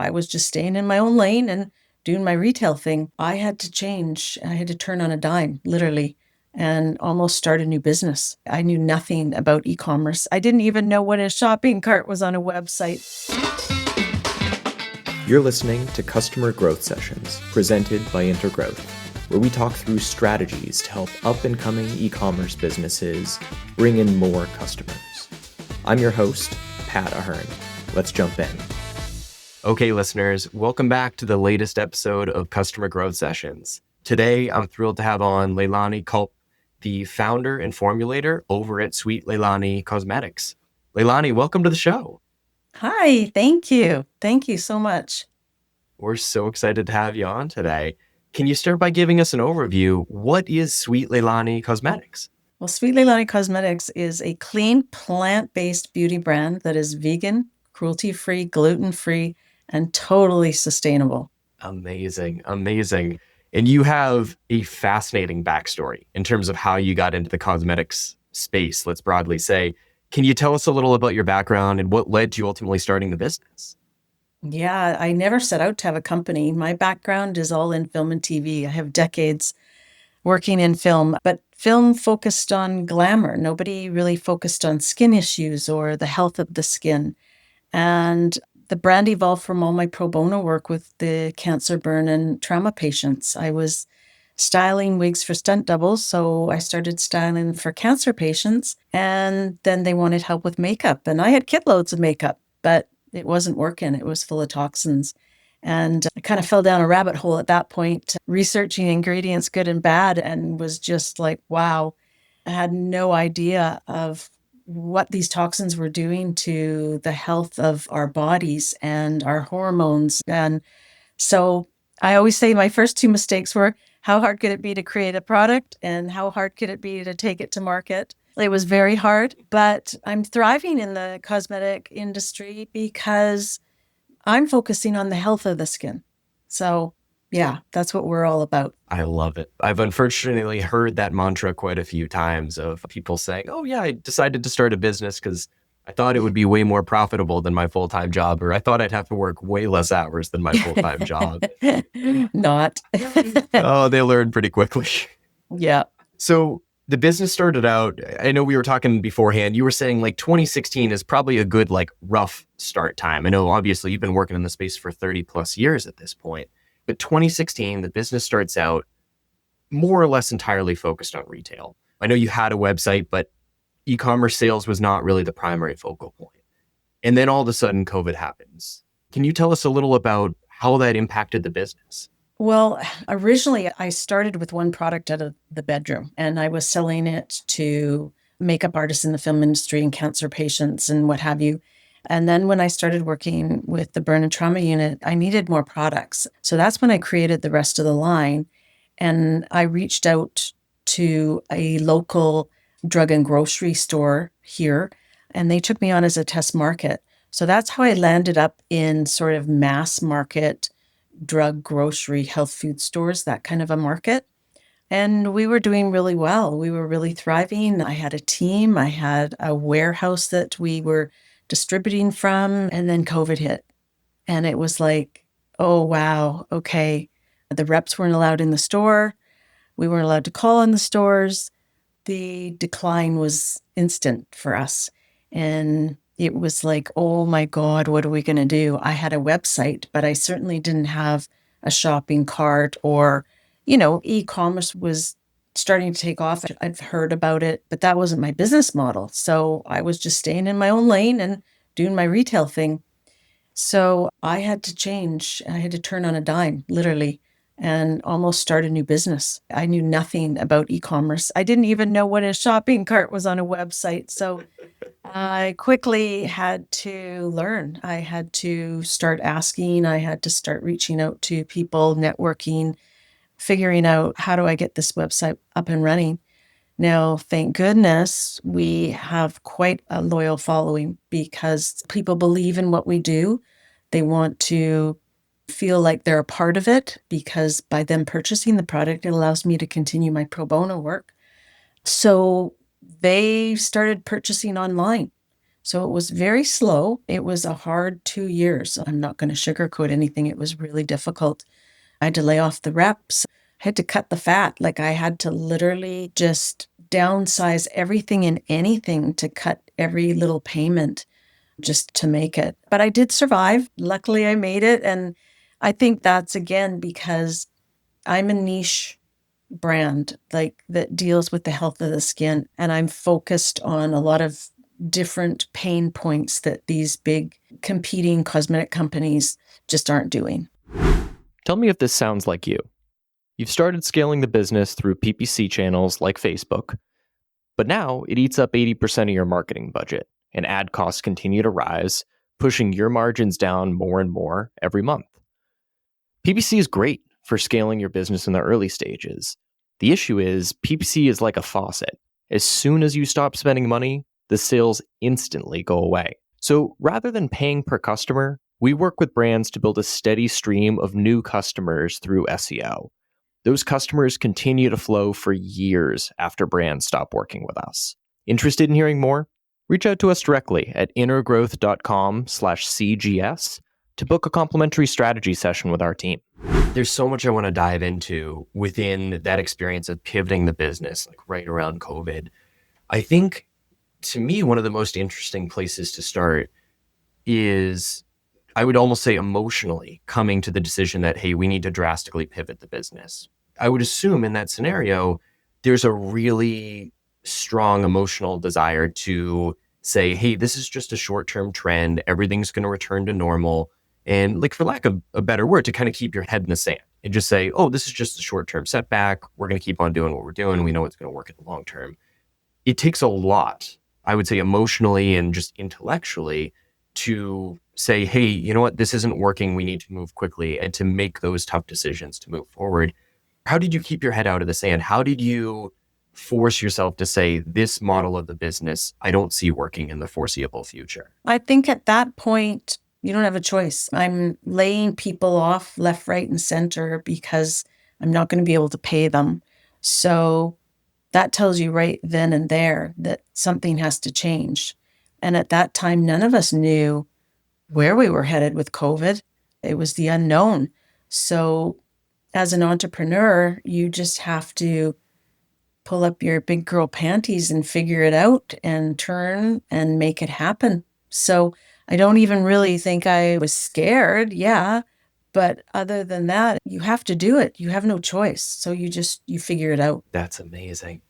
I was just staying in my own lane and doing my retail thing. I had to change. I had to turn on a dime, literally, and almost start a new business. I knew nothing about e-commerce. I didn't even know what a shopping cart was on a website. You're listening to Customer Growth Sessions, presented by Intergrowth, where we talk through strategies to help up-and-coming e-commerce businesses bring in more customers. I'm your host, Pat Ahern. Let's jump in. Okay, listeners, welcome back to the latest episode of Customer Growth Sessions. Today, I'm thrilled to have on LeiLani Kopp, the founder and formulator over at Sweet LeiLani Cosmetics. LeiLani, welcome to the show. Hi, thank you. Thank you so much. We're so excited to have you on today. Can you start by giving us an overview? What is Sweet LeiLani Cosmetics? Well, Sweet LeiLani Cosmetics is a clean, plant-based beauty brand that is vegan, cruelty-free, gluten-free, and totally sustainable. Amazing, amazing. And you have a fascinating backstory in terms of how you got into the cosmetics space, let's broadly say. Can you tell us a little about your background and what led to you ultimately starting the business? Yeah, I never set out to have a company. My background is all in film and TV. I have decades working in film, but film focused on glamour. Nobody really focused on skin issues or the health of the skin. And the brand evolved from all my pro bono work with the cancer, burn, and trauma patients. I was styling wigs for stunt doubles, so I started styling for cancer patients, and then they wanted help with makeup. And I had kitloads of makeup, but it wasn't working. It was full of toxins. And I kind of fell down a rabbit hole at that point, researching ingredients, good and bad, and was just like, wow, I had no idea of what these toxins were doing to the health of our bodies and our hormones. And so I always say my first two mistakes were, how hard could it be to create a product and how hard could it be to take it to market? It was very hard, but I'm thriving in the cosmetic industry because I'm focusing on the health of the skin. So yeah, that's what we're all about. I love it. I've unfortunately heard that mantra quite a few times of people saying, oh yeah, I decided to start a business because I thought it would be way more profitable than my full-time job, or I thought I'd have to work way less hours than my full-time job. Not. Oh, they learned pretty quickly. Yeah. So the business started out, I know we were talking beforehand, you were saying like 2016 is probably a good like rough start time. I know obviously you've been working in the space for 30 plus years at this point, but 2016, the business starts out more or less entirely focused on retail. I know you had a website, but e-commerce sales was not really the primary focal point. And then all of a sudden COVID happens. Can you tell us a little about how that impacted the business? Well, originally I started with one product out of the bedroom, and I was selling it to makeup artists in the film industry and cancer patients and what have you. And then when I started working with the burn and trauma unit, I needed more products. So that's when I created the rest of the line. And I reached out to a local drug and grocery store here, and they took me on as a test market. So that's how I landed up in sort of mass market drug, grocery, health food stores, that kind of a market. And we were doing really well. We were really thriving. I had a team. I had a warehouse that we were distributing from. And then COVID hit. And it was like, oh, wow, okay. The reps weren't allowed in the store. We weren't allowed to call in the stores. The decline was instant for us. And it was like, oh my God, what are we going to do? I had a website, but I certainly didn't have a shopping cart or, e-commerce was starting to take off. I've heard about it, but that wasn't my business model. So I was just staying in my own lane and doing my retail thing. So I had to change. I had to turn on a dime, literally, and almost start a new business. I knew nothing about e-commerce. I didn't even know what a shopping cart was on a website. So I quickly had to learn. I had to start asking. I had to start reaching out to people, networking, figuring out how do I get this website up and running. Now, thank goodness, we have quite a loyal following because people believe in what we do. They want to feel like they're a part of it because by them purchasing the product, it allows me to continue my pro bono work. So they started purchasing online. So it was very slow. It was a hard 2 years. I'm not going to sugarcoat anything. It was really difficult. I had to lay off the reps. I had to cut the fat. Like I had to literally just downsize everything and anything to cut every little payment just to make it. But I did survive. Luckily, I made it. And I think that's again because I'm a niche brand like that deals with the health of the skin. And I'm focused on a lot of different pain points that these big competing cosmetic companies just aren't doing. Tell me if this sounds like you. You've started scaling the business through PPC channels like Facebook, but now it eats up 80% of your marketing budget, and ad costs continue to rise, pushing your margins down more and more every month. PPC is great for scaling your business in the early stages. The issue is PPC is like a faucet. As soon as you stop spending money, the sales instantly go away. So rather than paying per customer, we work with brands to build a steady stream of new customers through SEO. Those customers continue to flow for years after brands stop working with us. Interested in hearing more? Reach out to us directly at intergrowth.com/CGS to book a complimentary strategy session with our team. There's so much I want to dive into within that experience of pivoting the business, like right around COVID. I think, to me, one of the most interesting places to start is, I would almost say emotionally, coming to the decision that, hey, we need to drastically pivot the business. I would assume in that scenario, there's a really strong emotional desire to say, hey, this is just a short-term trend. Everything's going to return to normal. And like, for lack of a better word, to kind of keep your head in the sand and just say, oh, this is just a short-term setback. We're going to keep on doing what we're doing. We know it's going to work in the long term. It takes a lot, I would say, emotionally and just intellectually to say, hey, you know what, this isn't working. We need to move quickly, and to make those tough decisions to move forward. How did you keep your head out of the sand? How did you force yourself to say, this model of the business, I don't see working in the foreseeable future? I think at that point, you don't have a choice. I'm laying people off left, right, and center because I'm not going to be able to pay them. So that tells you right then and there that something has to change. And at that time, none of us knew where we were headed with COVID. It was the unknown. So as an entrepreneur, you just have to pull up your big girl panties and figure it out and turn and make it happen. So I don't even really think I was scared. Yeah. But other than that, you have to do it. You have no choice. So you figure it out. That's amazing.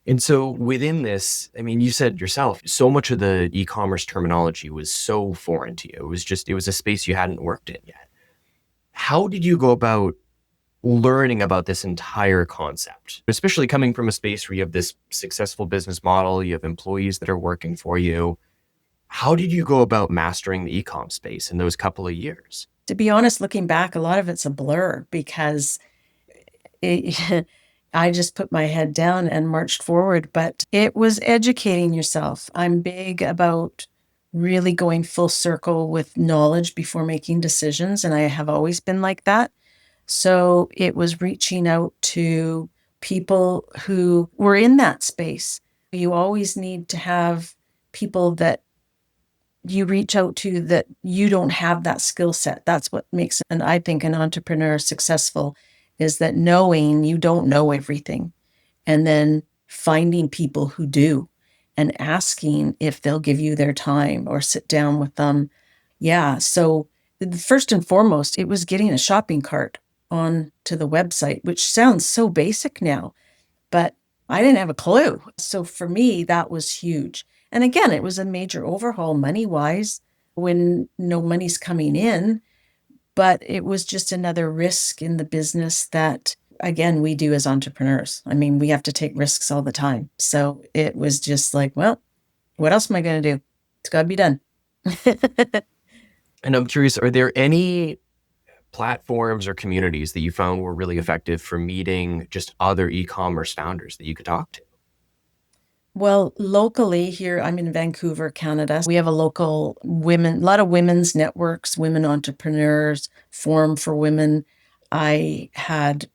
And so within this, I mean, you said yourself, so much of the e-commerce terminology was so foreign to you. It was a space you hadn't worked in yet. How did you go about learning about this entire concept, especially coming from a space where you have this successful business model, you have employees that are working for you? How did you go about mastering the e-com space in those couple of years? To be honest, looking back, a lot of it's a blur because I just put my head down and marched forward, but it was educating yourself. I'm big about really going full circle with knowledge before making decisions, and I have always been like that. So it was reaching out to people who were in that space. You always need to have people that you reach out to that you don't have that skill set. That's what makes, and I think, an entrepreneur successful, is that knowing you don't know everything, and then finding people who do and asking if they'll give you their time or sit down with them. Yeah. So first and foremost, it was getting a shopping cart onto the website, which sounds so basic now, but I didn't have a clue. So for me, that was huge. And again, it was a major overhaul money-wise when no money's coming in, but it was just another risk in the business that, again, we do as entrepreneurs. I mean, we have to take risks all the time. So it was just like, well, what else am I going to do? It's got to be done. And I'm curious, are there any platforms or communities that you found were really effective for meeting just other e-commerce founders that you could talk to? Well, locally here, I'm in Vancouver, Canada. We have a local a lot of women's networks, women entrepreneurs, Forum for Women. I had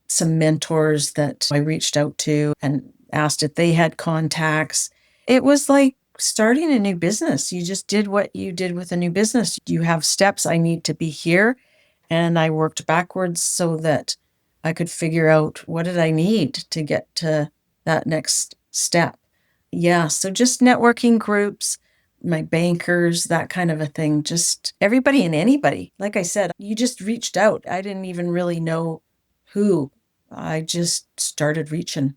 some mentors that I reached out to and asked if they had contacts. It was like starting a new business. You just did what you did with a new business. You have steps. I need to be here. And I worked backwards so that I could figure out what did I need to get to that next step. Yeah. So just networking groups, my bankers, that kind of a thing. Just everybody and anybody. Like I said, you just reached out. I didn't even really know who. I just started reaching.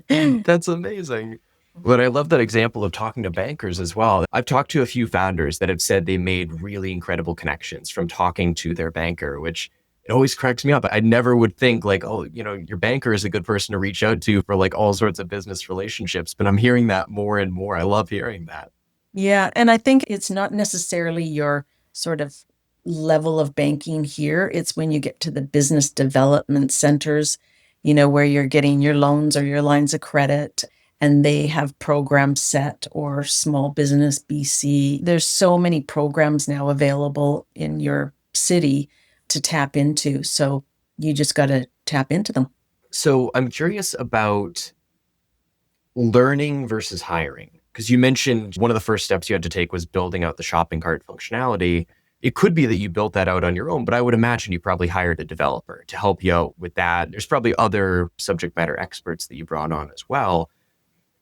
That's amazing. But I love that example of talking to bankers as well. I've talked to a few founders that have said they made really incredible connections from talking to their banker, which it always cracks me up. I never would think like, oh, your banker is a good person to reach out to for like all sorts of business relationships. But I'm hearing that more and more. I love hearing that. Yeah. And I think it's not necessarily your sort of level of banking here. It's when you get to the business development centers, where you're getting your loans or your lines of credit and they have programs set, or Small Business BC. There's so many programs now available in your city to tap into. So you just got to tap into them. So I'm curious about learning versus hiring, because you mentioned one of the first steps you had to take was building out the shopping cart functionality. It could be that you built that out on your own, but I would imagine you probably hired a developer to help you out with that. There's probably other subject matter experts that you brought on as well.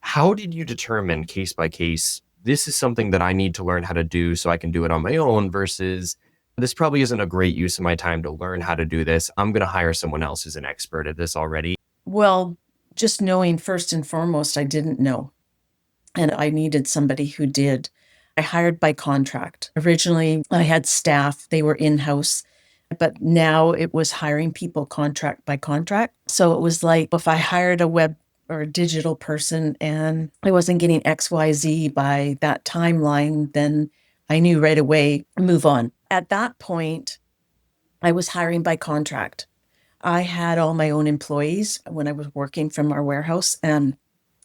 How did you determine case by case, this is something that I need to learn how to do so I can do it on my own, versus this probably isn't a great use of my time to learn how to do this. I'm going to hire someone else who's an expert at this already. Well, just knowing first and foremost, I didn't know. And I needed somebody who did. I hired by contract. Originally, I had staff, they were in-house, but now it was hiring people contract by contract. So it was like if I hired a web or a digital person and I wasn't getting XYZ by that timeline, then I knew right away, move on. At that point, I was hiring by contract. I had all my own employees when I was working from our warehouse and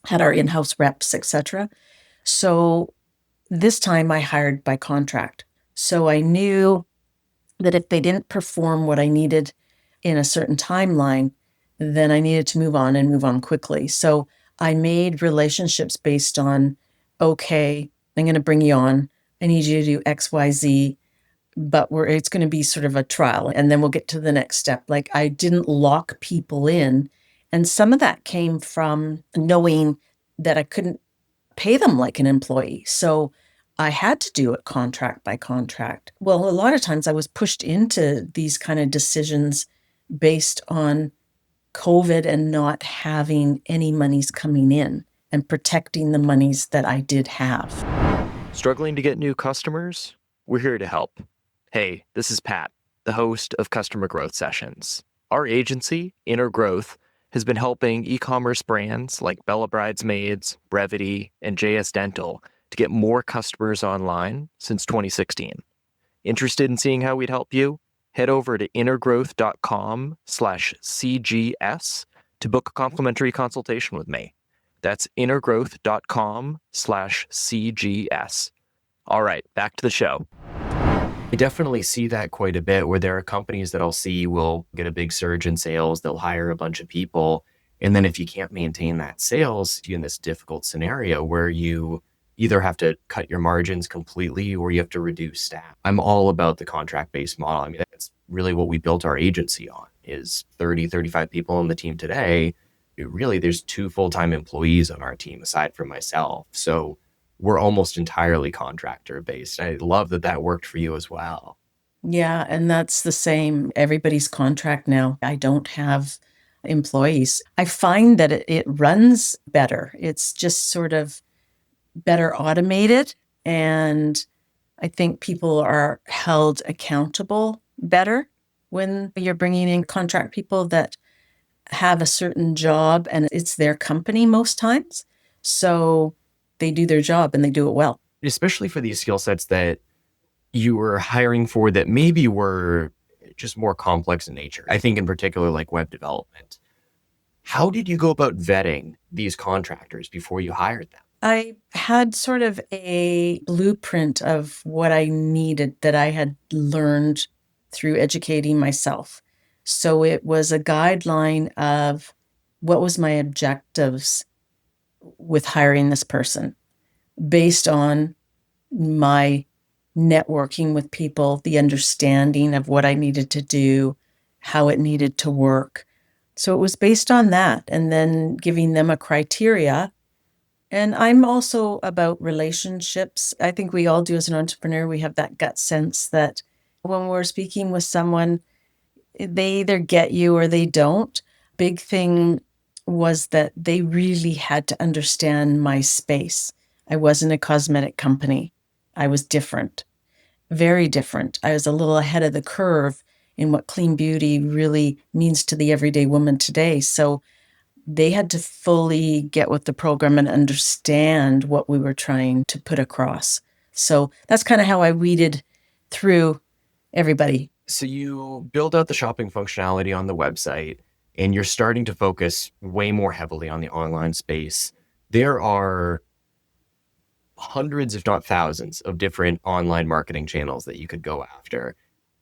had our in-house reps, etc. So this time I hired by contract. So I knew that if they didn't perform what I needed in a certain timeline, then I needed to move on and move on quickly. So I made relationships based on, okay, I'm going to bring you on. I need you to do X, Y, Z, but it's going to be sort of a trial and then we'll get to the next step. Like I didn't lock people in. And some of that came from knowing that I couldn't pay them like an employee. So I had to do it contract by contract. Well, a lot of times I was pushed into these kind of decisions based on COVID and not having any monies coming in and protecting the monies that I did have. Struggling to get new customers? We're here to help. Hey, this is Pat, the host of Customer Growth Sessions. Our agency, Intergrowth, has been helping e-commerce brands like Bella Bridesmaids, Brevity, and JS Dental to get more customers online since 2016. Interested in seeing how we'd help you? Head over to intergrowth.com/CGS to book a complimentary consultation with me. That's intergrowth.com/CGS. All right, back to the show. I definitely see that quite a bit, where there are companies that I'll see will get a big surge in sales. They'll hire a bunch of people. And then if you can't maintain that sales, you're in this difficult scenario where you either have to cut your margins completely or you have to reduce staff. I'm all about the contract-based model. I mean, that's really what we built our agency on, is 30, 35 people on the team today. There's 2 full-time employees on our team aside from myself. So we're almost entirely contractor based. I love that worked for you as well. Yeah, and that's the same. Everybody's contract now. I don't have employees. I find that it runs better. It's just sort of better automated. And I think people are held accountable better when you're bringing in contract people that have a certain job and it's their company most times. So they do their job and they do it well. Especially for these skill sets that you were hiring for that maybe were just more complex in nature. I think in particular, like web development. How did you go about vetting these contractors before you hired them? I had sort of a blueprint of what I needed that I had learned through educating myself. So it was a guideline of what was my objectives with hiring this person. based on my networking with people, the understanding of what I needed to do, how it needed to work. So it was based on that, and then giving them a criteria. And I'm also about relationships. I think we all do as an entrepreneur. We have that gut sense that when we're speaking with someone, they either get you or they don't. Big thing was that they really had to understand my space. I wasn't a cosmetic company. I was different, very different. I was a little ahead of the curve in what clean beauty really means to the everyday woman today. So they had to fully get with the program and understand what we were trying to put across. So that's kind of how I weeded through everybody. So you build out the shopping functionality on the website and you're starting to focus way more heavily on the online space. There are hundreds, if not thousands, of different online marketing channels that you could go after.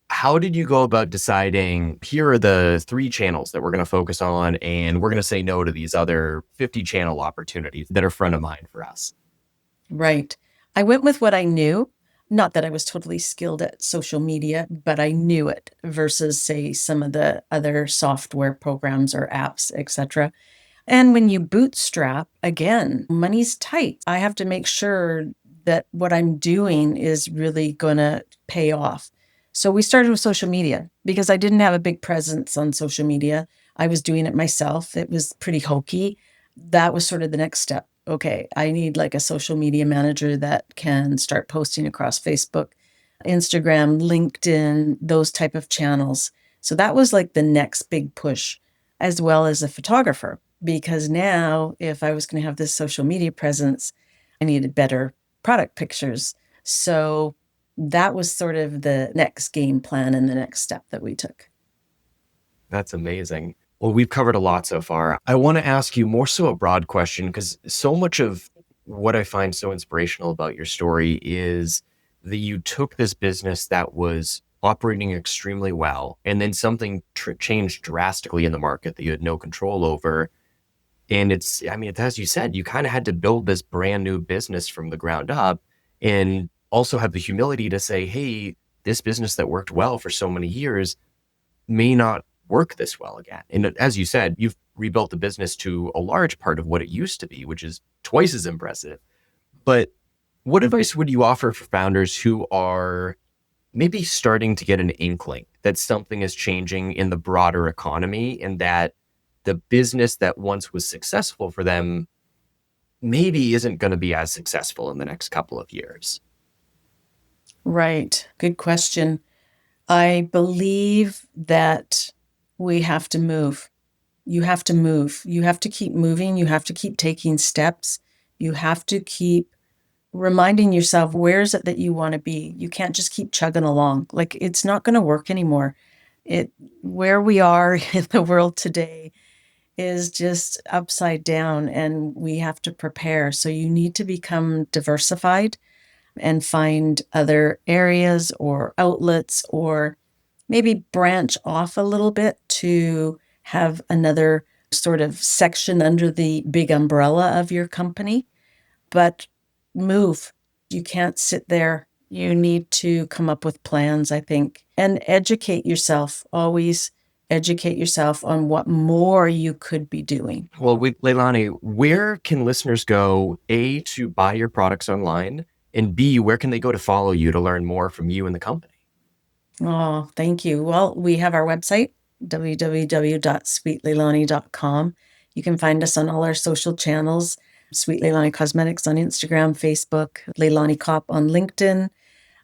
How did you go about deciding here are the 3 channels that we're going to focus on and we're going to say no to these other 50 channel opportunities that are front of mind for us? Right. I went with what I knew. Not that I was totally skilled at social media, but I knew it versus, say, some of the other software programs or apps, etc. And when you bootstrap, again, money's tight. I have to make sure that what I'm doing is really going to pay off. So we started with social media because I didn't have a big presence on social media. I was doing it myself. It was pretty hokey. That was sort of the next step. Okay, I need like a social media manager that can start posting across Facebook, Instagram, LinkedIn, those type of channels. So that was like the next big push, as well as a photographer. Because now, if I was going to have this social media presence, I needed better product pictures. So that was sort of the next game plan and the next step that we took. That's amazing. Well, we've covered a lot so far. I want to ask you more so a broad question because so much of what I find so inspirational about your story is that you took this business that was operating extremely well and then something changed drastically in the market that you had no control over. And it's as you said, you kind of had to build this brand new business from the ground up and also have the humility to say, hey, this business that worked well for so many years may not work this well again. And as you said, you've rebuilt the business to a large part of what it used to be, which is twice as impressive. But what advice would you offer for founders who are maybe starting to get an inkling that something is changing in the broader economy and that the business that once was successful for them maybe isn't going to be as successful in the next couple of years? Right. Good question. I believe that we have to move. You have to move. You have to keep moving. You have to keep taking steps. You have to keep reminding yourself, where is it that you want to be? You can't just keep chugging along. Like, it's not going to work anymore. Where we are in the world today is just upside down, and we have to prepare. So you need to become diversified and find other areas or outlets, or maybe branch off a little bit to have another sort of section under the big umbrella of your company. But move. You can't sit there. You need to come up with plans, I think, and educate yourself. Always educate yourself on what more you could be doing. Well, LeiLani, where can listeners go, A, to buy your products online, and B, where can they go to follow you to learn more from you and the company? Oh, thank you. Well, we have our website, www.sweetleilani.com. You can find us on all our social channels, Sweet LeiLani Cosmetics on Instagram, Facebook, LeiLani Kopp on LinkedIn.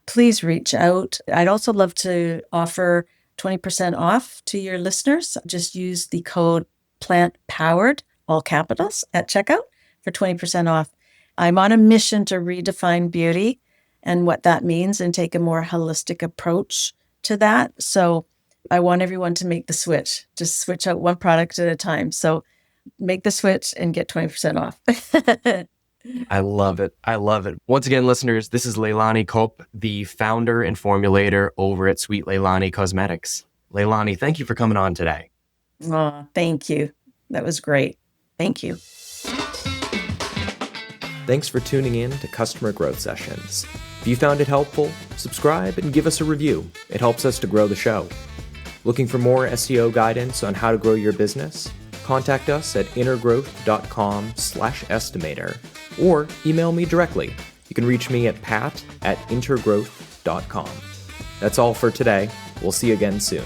Please reach out. I'd also love to offer 20% off to your listeners. Just use the code PLANTPOWERED, all capitals, at checkout for 20% off. I'm on a mission to redefine beauty and what that means and take a more holistic approach to that. So I want everyone to make the switch. Just switch out one product at a time. So make the switch and get 20% off. I love it. I love it. Once again, listeners, this is LeiLani Kopp, the founder and formulator over at Sweet LeiLani Cosmetics. LeiLani, thank you for coming on today. Oh, thank you. That was great. Thank you. Thanks for tuning in to Customer Growth Sessions. If you found it helpful, subscribe and give us a review. It helps us to grow the show. Looking for more SEO guidance on how to grow your business? Contact us at intergrowth.com/estimator or email me directly. You can reach me at pat@intergrowth.com. That's all for today. We'll see you again soon.